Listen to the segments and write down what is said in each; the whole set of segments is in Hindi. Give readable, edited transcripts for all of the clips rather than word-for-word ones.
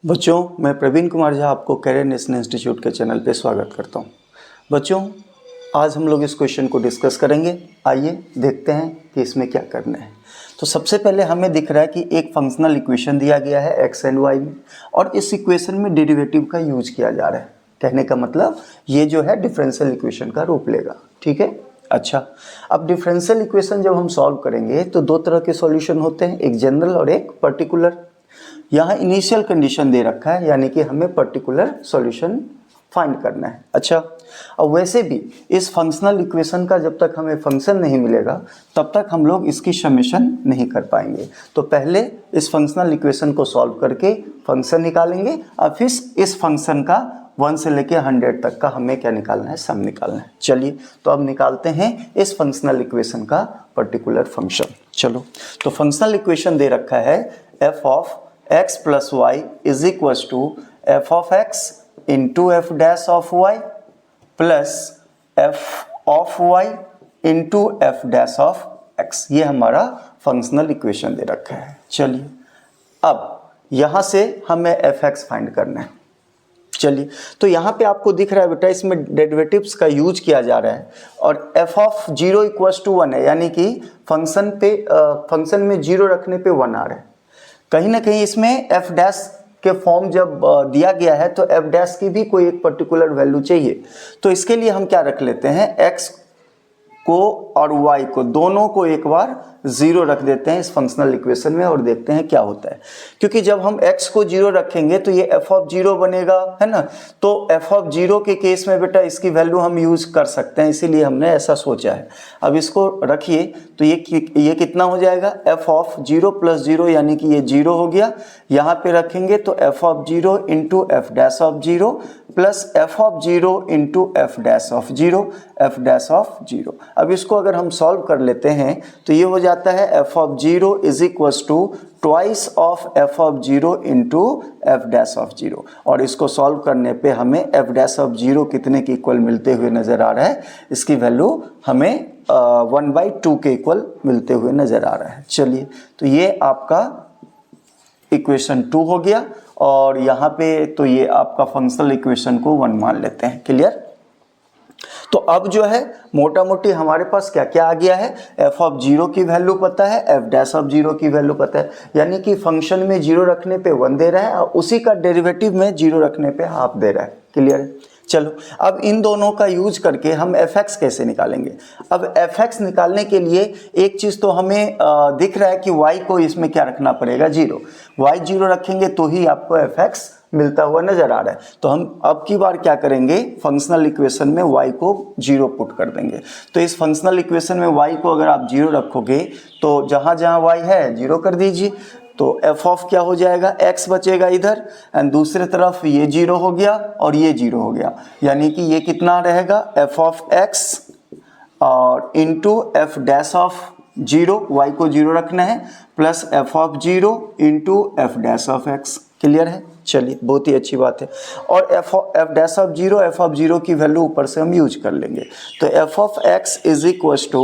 बच्चों, मैं प्रवीण कुमार झा आपको कैरियर नेशनल इंस्टीट्यूट के चैनल पे स्वागत करता हूँ। बच्चों, आज हम लोग इस क्वेश्चन को डिस्कस करेंगे। आइए देखते हैं कि इसमें क्या करना है। तो सबसे पहले हमें दिख रहा है कि एक फंक्शनल इक्वेशन दिया गया है एक्स एंड वाई में, और इस इक्वेशन में डेरिवेटिव का यूज किया जा रहा है। कहने का मतलब ये जो है डिफरेंशियल इक्वेशन का रूप लेगा। ठीक है। अच्छा, अब डिफरेंशियल इक्वेशन जब हम सॉल्व करेंगे तो दो तरह के सॉल्यूशन होते हैं, एक जनरल और एक पर्टिकुलर। यहाँ इनिशियल कंडीशन दे रखा है, यानी कि हमें पर्टिकुलर सॉल्यूशन फाइंड करना है। अच्छा, अब वैसे भी इस फंक्शनल इक्वेशन का जब तक हमें फंक्शन नहीं मिलेगा तब तक हम लोग इसकी समेशन नहीं कर पाएंगे। तो पहले इस फंक्शनल इक्वेशन को सॉल्व करके फंक्शन निकालेंगे, और फिर इस फंक्शन का 1 से लेके 100 तक का हमें क्या निकालना है, सम निकालना है। चलिए, तो अब निकालते हैं इस फंक्शनल इक्वेशन का पर्टिकुलर फंक्शन। चलो, तो फंक्शनल इक्वेशन दे रखा है f of x plus y is equal to f of x into f dash of y plus f of y into f dash of x. ये हमारा फंक्शनल इक्वेशन दे रखा है। चलिए, अब यहाँ से हमें एफ एक्स फाइंड करना है। चलिए, तो यहाँ पे आपको दिख रहा है बेटा, इसमें डेरिवेटिव्स का यूज किया जा रहा है, और f ऑफ 0 इक्वल्स टू 1 है, यानी कि फंक्शन में 0 रखने पे 1 आ रहा है। कहीं ना कहीं इसमें f डैश के फॉर्म जब दिया गया है तो f डैश की भी कोई एक पर्टिकुलर वैल्यू चाहिए। तो इसके लिए हम क्या रख लेते हैं, x को और y को दोनों को एक बार 0 रख देते हैं इस फंक्शनल इक्वेशन में, और देखते हैं क्या होता है। क्योंकि जब हम x को 0 रखेंगे तो ये f ऑफ 0 बनेगा, है ना। तो f ऑफ 0 के केस में बेटा इसकी वैल्यू हम यूज कर सकते हैं, इसीलिए हमने ऐसा सोचा है। अब इसको रखिए तो ये कितना हो जाएगा, f ऑफ 0 प्लस 0, यानी कि ये 0 हो गया। यहाँ पे रखेंगे तो f of 0 into f dash of 0 plus f of 0 into f dash of 0, f dash of 0। अब इसको अगर हम सॉल्व कर लेते हैं तो ये हो जाता है f of 0 is equal to twice of f of 0 into f dash of 0, और इसको सॉल्व करने पे हमें f डैश ऑफ 0 कितने के इक्वल मिलते हुए नजर आ रहा है, इसकी वैल्यू हमें 1/2 के इक्वल मिलते हुए नजर आ रहा है। चलिए, तो ये आपका इक्वेशन 2 हो गया, और यहाँ पे तो ये आपका फंक्शनल इक्वेशन को 1 मान लेते हैं। क्लियर। तो अब जो है मोटा मोटी हमारे पास क्या क्या आ गया है, f ऑफ 0 की वैल्यू पता है, f डैश ऑफ 0 की वैल्यू पता है, यानी कि फंक्शन में 0 रखने पे 1 दे रहा है, और उसी का डेरिवेटिव में 0 रखने पे हाफ दे रहा है। क्लियर है। चलो, अब इन दोनों का यूज करके हम fx कैसे निकालेंगे। अब fx निकालने के लिए एक चीज तो हमें दिख रहा है कि y को इसमें क्या रखना पड़ेगा, 0। y 0 रखेंगे तो ही आपको fx मिलता हुआ नजर आ रहा है। तो हम अब की बार क्या करेंगे, फंक्शनल इक्वेशन में y को 0 पुट कर देंगे। तो इस फंक्शनल इक्वेशन में y को अगर आप 0 रखोगे तो जहां जहां y है 0 कर दीजिए, तो f ऑफ क्या हो जाएगा, x बचेगा इधर, एंड दूसरे तरफ ये 0 हो गया और ये 0 हो गया, यानी कि ये कितना रहेगा, f ऑफ x और into f dash of 0, y को 0 रखना है, plus f of 0 into f dash of x। Clear है। चलिए, बहुत ही अच्छी बात है। और F dash of 0, F of 0 की वैल्यू ऊपर से हम यूज कर लेंगे। तो f of x is equal to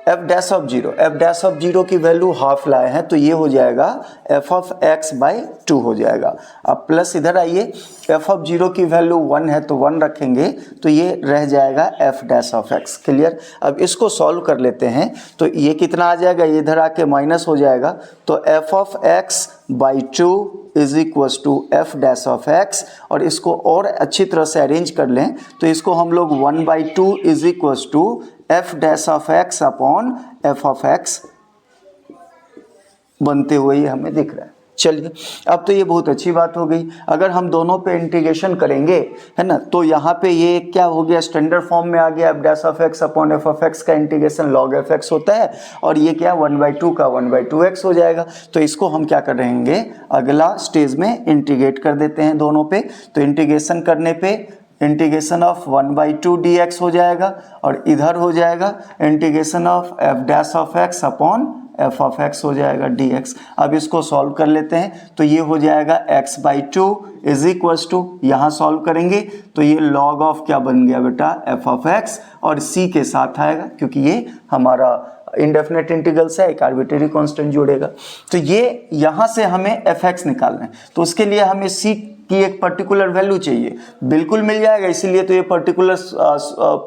f dash of 0, f dash of 0 की वैल्यू हाफ लाए हैं, तो ये हो जाएगा एफ ऑफ एक्स बाई 2 हो जाएगा। अब प्लस इधर आइए, एफ ऑफ 0 की वैल्यू 1 है तो 1 रखेंगे, तो ये रह जाएगा F dash of x. Clear. अब इसको सॉल्व कर लेते हैं, तो ये कितना आ जाएगा, ये इधर आके माइनस हो जाएगा, तो f of x by 2 is equals to f dash of x, और इसको और अच्छी तरह से अरेंज कर लें तो इसको हम लोग 1/2 is equals to f dash of x upon f of x बनते हुए ही हमें दिख रहा है। चलिए, अब तो ये बहुत अच्छी बात हो गई। अगर हम दोनों पे इंटीग्रेशन करेंगे, है ना, तो यहाँ पे ये क्या हो गया, स्टैंडर्ड फॉर्म में आ गया, F dash of x upon f of x का इंटीग्रेशन लॉग एफ एक्स होता है, और ये क्या 1/2 का 1/2x हो जाएगा। तो इसको हम क्या करेंगे, अगला स्टेज में इंटीग्रेट कर देते हैं दोनों पे। तो इंटीग्रेशन करने पे इंटीग्रेशन ऑफ 1/2 dx हो जाएगा, और इधर हो जाएगा integration of F dash of x upon f of x हो जाएगा dx। अब इसको सॉल्व कर लेते हैं, तो ये हो जाएगा x/2 इज इक्वल्स टू, यहाँ सॉल्व करेंगे तो ये लॉग ऑफ क्या बन गया बेटा, एफ ऑफ एक्स, और c के साथ आएगा क्योंकि ये हमारा इंडेफिनेट इंटीग्रल से एक आर्बिट्रेरी कांस्टेंट जोड़ेगा। तो ये यहाँ से हमें fx निकालना है, तो उसके लिए हमें c की एक पर्टिकुलर वैल्यू चाहिए, बिल्कुल मिल जाएगा। इसीलिए तो ये पर्टिकुलर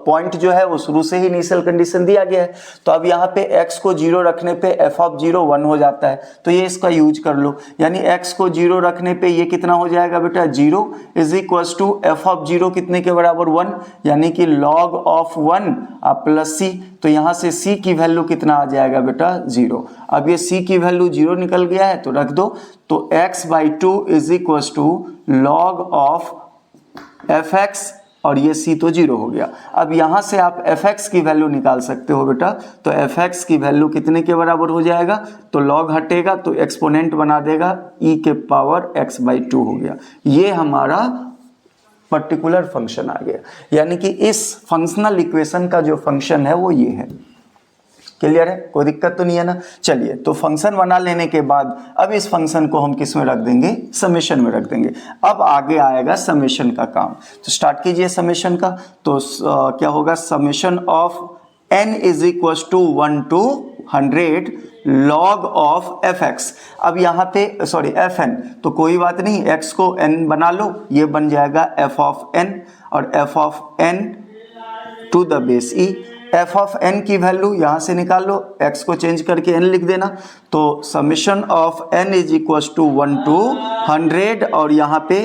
पॉइंट जो है वो शुरू से ही इनिशियल कंडीशन दिया गया है। तो अब यहाँ पे x को 0 रखने पे f ऑफ 0 1 हो जाता है, तो ये इसका यूज कर लो। यानी x को 0 रखने पे ये कितना हो जाएगा बेटा, 0 is equals to f of 0 कितने के बराबर 1, यानी कि log ऑफ 1 प्लस c। तो यहाँ से c की वैल्यू कितना आ जाएगा बेटा, 0। अब ये c की वैल्यू 0 निकल गया है तो रख दो। तो x/2 is equals to log of fx, और ये c तो 0 हो गया। अब यहाँ से आप fx की वैल्यू निकाल सकते हो बेटा। तो fx की वैल्यू कितने के बराबर हो जाएगा, तो log हटेगा तो एक्सपोनेंट बना देगा, e के पावर x/2 हो गया। ये हमारा पर्टिकुलर फंक्शन आ गया, यानी कि इस फंक्शनल इक्वेशन का जो फंक्शन है वो ये है। क्लियर है, कोई दिक्कत तो नहीं है ना। चलिए, तो फंक्शन बना लेने के बाद अब इस फंक्शन को हम किस में रख देंगे, समेशन में रख देंगे। अब आगे आएगा समेशन का काम। तो स्टार्ट कीजिए समेशन का। तो क्या होगा, summation of n is equal to 1 to 100 log of fx। अब यहाँ पे सॉरी fn, तो कोई बात नहीं, x को n बना लो, ये बन जाएगा f ऑफ n, और f of n to the base e। f of n की वैल्यू यहाँ से निकाल लो, x को चेंज करके n लिख देना। तो summation of n is equal to 1 to 100, और यहाँ पे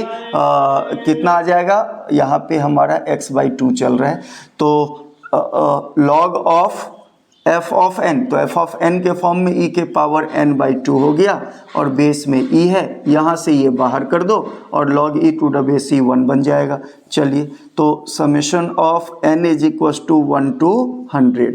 कितना आ जाएगा, यहाँ पे हमारा x/2 चल रहा है। तो log of f of n, तो f ऑफ n के फॉर्म में e के पावर n/2 हो गया, और बेस में e है, यहाँ से ये बाहर कर दो और log e to the base e 1 बन जाएगा। चलिए, तो summation of n is equal to 1 to 100।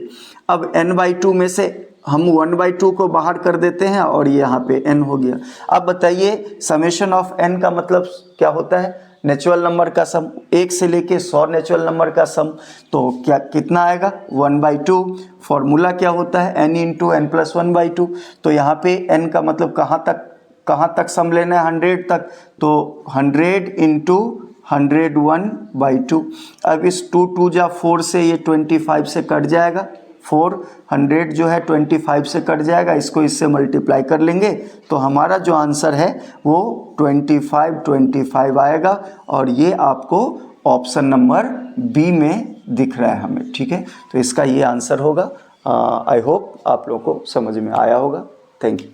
अब n/2 में से हम 1/2 को बाहर कर देते हैं, और ये यहाँ पे n हो गया। अब बताइए, समेशन ऑफ n का मतलब क्या होता है, नेचुरल नंबर का सम, 1 से लेके 100 नेचुरल नंबर का सम। तो क्या कितना आएगा, 1/2। फॉर्मूला क्या होता है, n इंटू n प्लस 1/2। तो यहाँ पे n का मतलब कहाँ तक सम लेना है, 100 तक। तो 100 इंटू 101/2। अब इस 2 2 जा 4 से ये 25 से कट जाएगा, 400 जो है 25 से कट जाएगा, इसको इससे मल्टीप्लाई कर लेंगे तो हमारा जो आंसर है वो 25 आएगा, और ये आपको ऑप्शन नंबर बी में दिख रहा है हमें। ठीक है, तो इसका ये आंसर होगा। आई होप आप लोगों को समझ में आया होगा। Thank you.